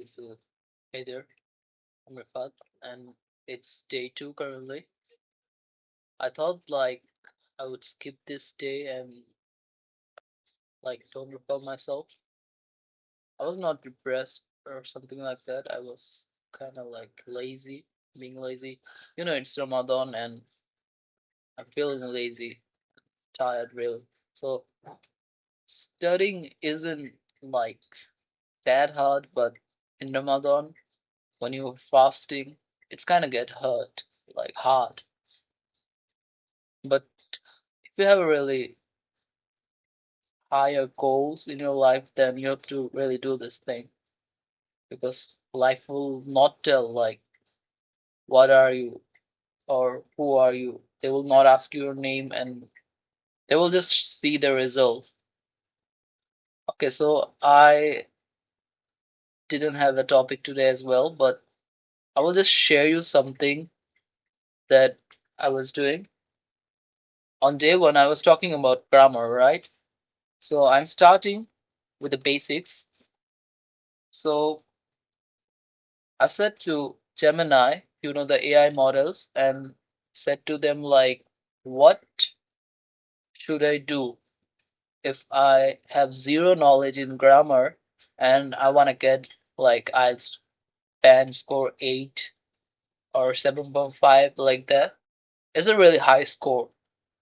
Okay, so hey there, I'm Rifat, and it's day two currently. I thought I would skip this day and don't record myself. I was not depressed or something like that. I was kind of lazy, being lazy. It's Ramadan and I'm feeling lazy, tired really. So studying isn't like that hard, but in Ramadan, when you're fasting, it's kind of get hurt, hard. But if you have a really higher goals in your life, then you have to really do this thing because life will not tell what are you or who are you. They will not ask you your name and they will just see the result. Okay, so I didn't have a topic today as well, but I will just share you something that I was doing. On day one, I was talking about grammar, right? So I'm starting with the basics. So I said to Gemini, the AI models, and said to them, what should I do if I have zero knowledge in grammar and I want to get IELTS band score 8 or 7.5 like that? It's a really high score,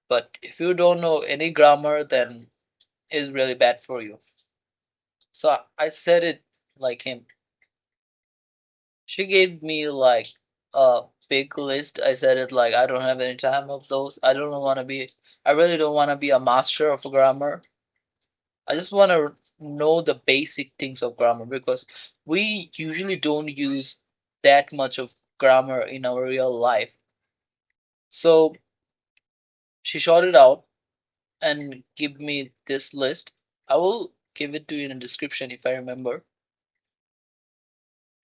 but if you don't know any grammar, then it's really bad for you. So I said it like him. She gave me a big list. I said it I don't have any time of those. I really don't want to be a master of grammar. I just want to know the basic things of grammar because we usually don't use that much of grammar in our real life. So she shorted out and give me this list. I will give it to you in a description if I remember.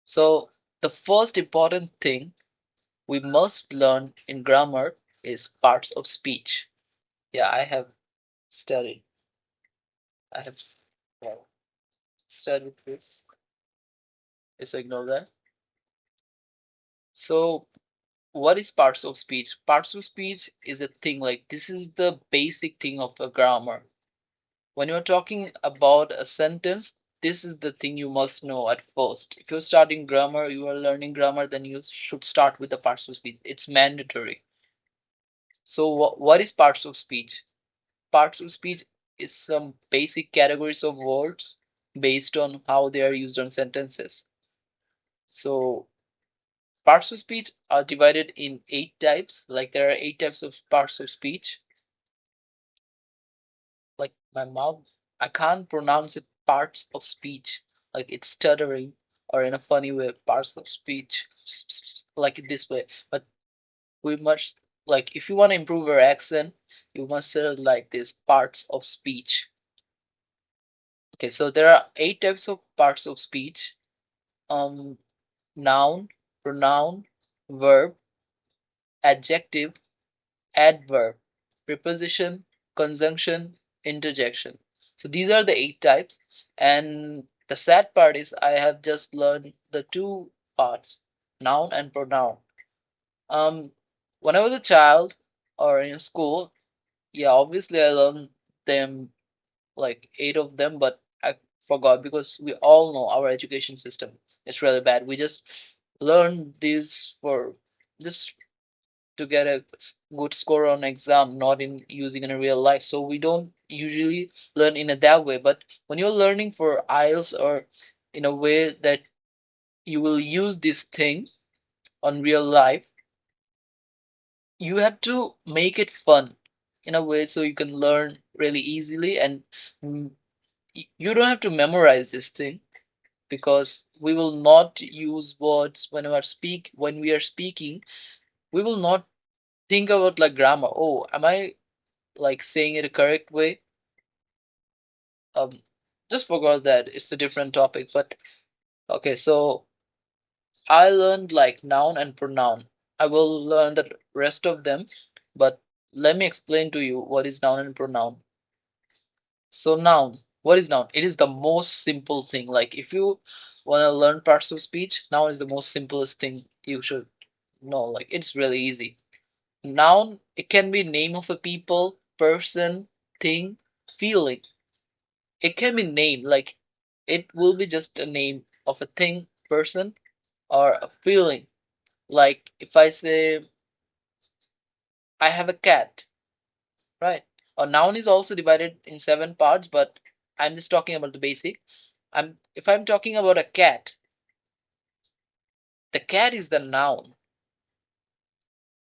So the first important thing we must learn in grammar is parts of speech. Yeah, studied. I have well, studied this. Just ignore that. So, what is parts of speech? Parts of speech is a thing this is the basic thing of a grammar. When you're talking about a sentence, this is the thing you must know at first. If you're starting grammar, you are learning grammar, then you should start with the parts of speech. It's mandatory. So, what is parts of speech? Parts of speech is some basic categories of words based on how they are used on sentences. So parts of speech are divided in 8 types. There are 8 types of parts of speech. My mouth, I can't pronounce it parts of speech. It's stuttering or in a funny way, parts of speech, like this way. But we must if you want to improve your accent, you must say it like this: parts of speech. Okay, so there are 8 types of parts of speech. Um, Noun, pronoun, verb, adjective, adverb, preposition, conjunction, interjection. So these are the 8 types. And the sad part is I have just learned the two parts, noun and pronoun. Um, when I was a child or in school, yeah, obviously I learned them 8 of them, but I forgot because we all know our education system is really bad. We just learn these for just to get a good score on exam, not in using in a real life. So we don't usually learn in a that way. But when you're learning for IELTS or in a way that you will use this thing on real life, you have to make it fun in a way so you can learn really easily and mm, you don't have to memorize this thing because we will not use words when we are speaking. We will not think about grammar. Oh, am I saying it a correct way? um just forgot that it's a different topic. But okay, so I learned noun and pronoun. I will learn the rest of them, but let me explain to you what is noun and pronoun. So noun, What is noun? It is the most simple thing. Like if you want to learn parts of speech, noun is the most simplest thing you should know. Like it's really easy. Noun, it can be name of a people, person, thing, feeling. It can be name, like it will be just a name of a thing, person, or a feeling. Like if I say I have a cat, right? A noun is also divided in 7 parts, but I'm just talking about the basic. If I'm talking about a cat, the cat is the noun.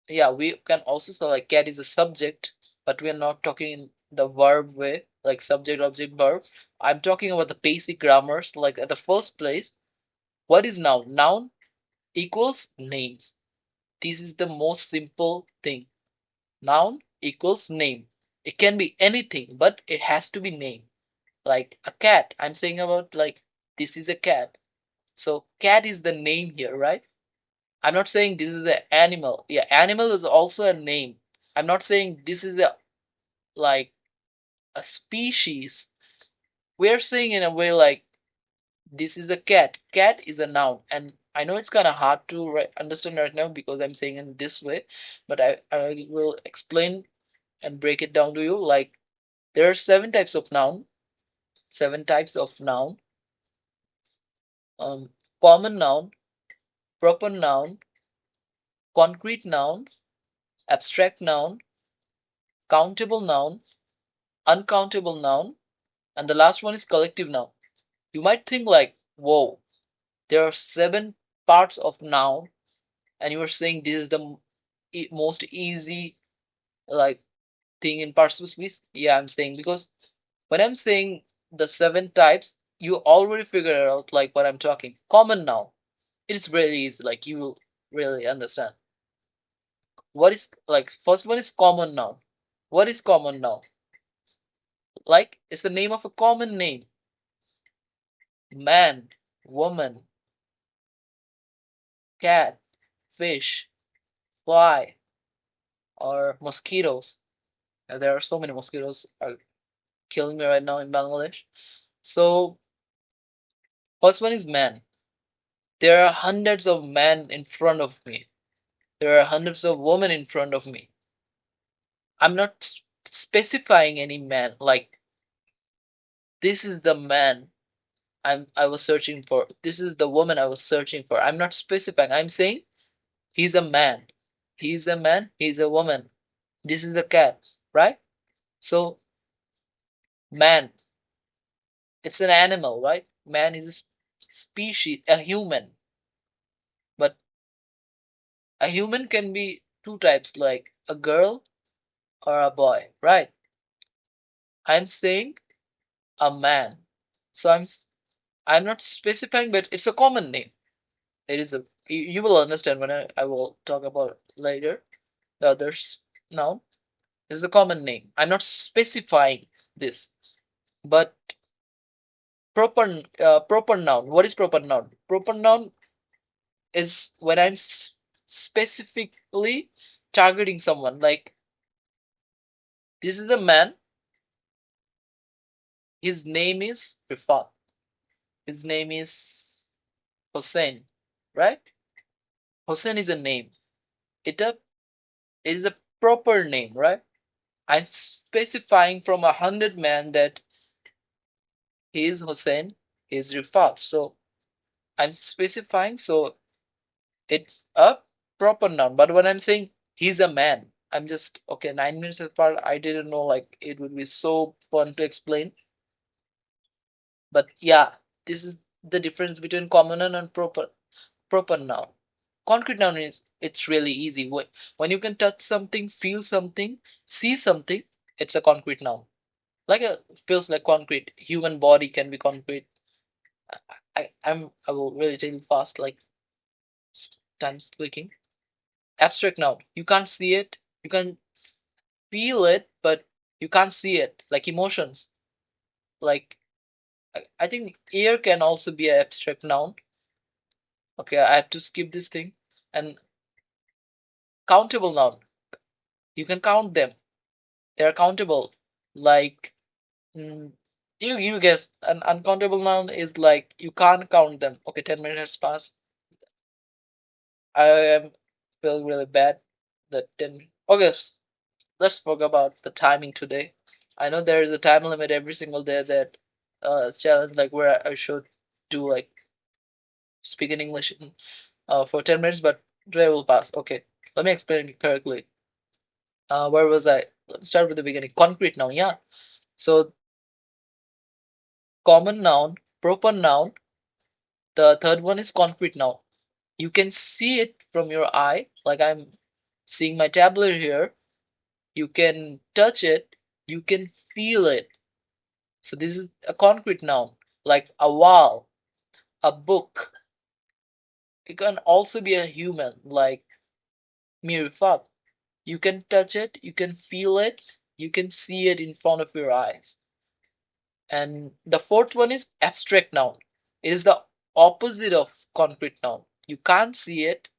Yeah, we can also say like cat is a subject, but we are not talking in the verb way, like subject, object, verb. I'm talking about the basic grammars. Like at the first place, what is noun? Noun equals names. This is the most simple thing. Noun equals name. It can be anything, but it has to be name. Like a cat. I'm saying about like this is a cat. So cat is the name here, right? I'm not saying this is the animal. Yeah, animal is also a name. I'm not saying this is a like a species. We're saying in a way like this is a cat. Cat is a noun, and I know it's kind of hard to understand right now because I'm saying in this way, but I will explain and break it down to you. Like there are 7 types of noun. 7 types of noun. Um, Common noun, proper noun, concrete noun, abstract noun, countable noun, uncountable noun, and the last one is collective noun. You might think like, whoa, there are 7 parts of noun, and you are saying this is the most easy like thing in parts of speech. Yeah, I'm saying because when I'm saying the 7 types, you already figure out like what I'm talking. Common noun, it's really easy. Like you will really understand. What is like first one is common noun. What is common noun? Like it's the name of a common name. Man, woman, cat, fish, fly, or mosquitoes. There are so many mosquitoes are killing me right now in Bangladesh. So first one is man. There are hundreds of men in front of me. There are hundreds of women in front of me. I'm not specifying any man. Like this is the man I was searching for. This is the woman I was searching for. I'm not specifying. I'm saying he's a man. He's a man. He's a woman. This is a cat, right? So man, it's an animal, right? Man is a species, a human. But a human can be 2 types, like a girl or a boy, right? I'm saying a man. So I'm not specifying, but it's a common name. It is a you will understand when I will talk about later the others noun. This is a common name. I'm not specifying this, but proper noun. What is proper noun? Proper noun is when I'm specifically targeting someone. Like this is a man. His name is Rifat. His name is Hussein, right? Hussein is a name. It is a proper name, right? I'm specifying from 100 men that he is Hussein, he is Rifat. So I'm specifying, so it's a proper noun. But when I'm saying he's a man, I'm just okay. 9 minutes apart. I didn't know like it would be so fun to explain. But yeah, this is the difference between common noun and proper noun. Concrete noun is it's really easy. When you can touch something, feel something, see something, it's a concrete noun. Like a feels like concrete. Human body can be concrete. I will really tell you fast, like time's clicking. Abstract noun. You can't see it. You can feel it, but you can't see it. Like emotions. Like I think air can also be an abstract noun. Okay, I have to skip this thing. And countable noun. You can count them. They're countable. Like mm, You guess an uncountable noun is like you can't count them. Okay, 10 minutes pass. I am feeling really bad. That 10. Okay, let's talk about the timing today. I know there is a time limit every single day that challenge like where I should do like speak in English for 10 minutes, but today will pass. Okay, let me explain it correctly. Where was I? Let's start with the beginning. Concrete noun, yeah. So common noun, proper noun. The third one is concrete noun. You can see it from your eye, like I'm seeing my tablet here. You can touch it, you can feel it. So this is a concrete noun, like a wall, a book. It can also be a human, like Mirifat. You can touch it, you can feel it, you can see it in front of your eyes. And the fourth one is abstract noun. It is the opposite of concrete noun. You can't see it,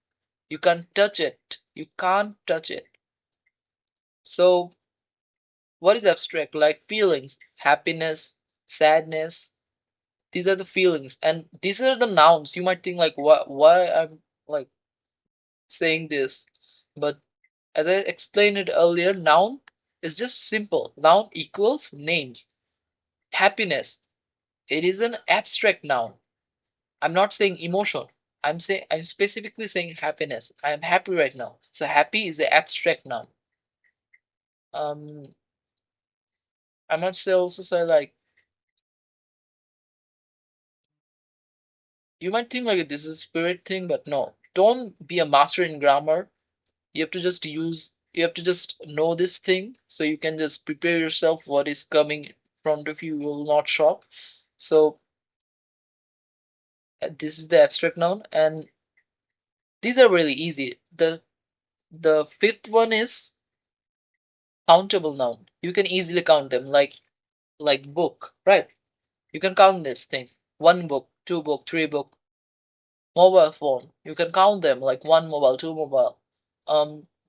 you can't touch it, you can't touch it. So what is abstract? Like feelings, happiness, sadness. These are the feelings, and these are the nouns. You might think like, why I'm like saying this, but as I explained it earlier, noun is just simple. Noun equals names. Happiness. It is an abstract noun. I'm not saying emotion. I'm specifically saying happiness. I am happy right now. So happy is the abstract noun. Um, I might say also say like you might think like this is a spirit thing, but no. Don't be a master in grammar. You have to just know this thing so you can just prepare yourself what is coming in front of you will not shock. So this is the abstract noun, and these are really easy. The fifth one is countable noun. You can easily count them like book, right? You can count this thing. One book, two book, three book. Mobile phone. You can count them like one mobile, two mobile.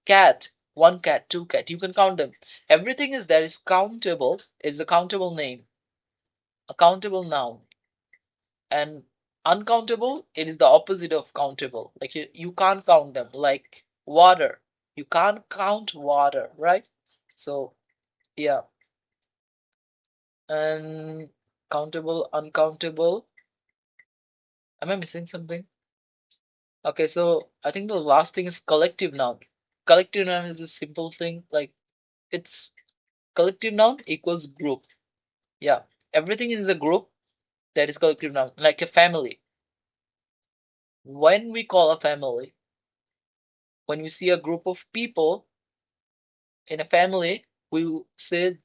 Cat, one cat, two cat. You can count them. Everything is that is countable is a countable name, a countable noun. And uncountable, it is the opposite of countable. Like you can't count them. Like water. You can't count water, right? So yeah. And countable, uncountable. Am I missing something? Okay, so I think the last thing is collective noun. Collective noun is a simple thing, like it's collective noun equals group. Yeah, everything is a group that is collective noun, like a family. When we call a family, when we see a group of people in a family, we say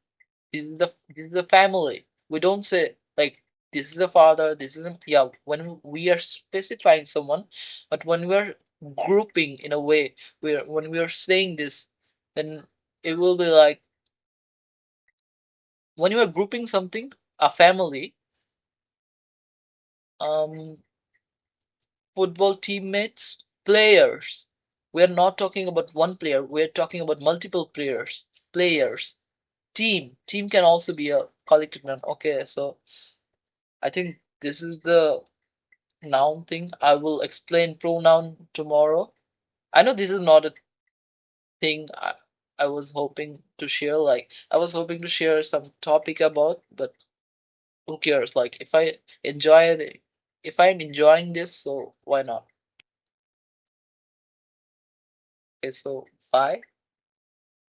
this is the family. We don't say like this is a father, this is a, yeah. When we are specifying someone, but when we're grouping in a way, where when we are saying this, then it will be like when you are grouping something, a family, um, football teammates, players. We are not talking about one player. We are talking about multiple players. Players, team can also be a collective noun. Okay, so I think this is the noun thing. I will explain pronoun tomorrow. I know this is not a thing I was hoping to share. Like I was hoping to share some topic about, but who cares? Like if I enjoy it, if I'm enjoying this, so why not? Okay, so bye.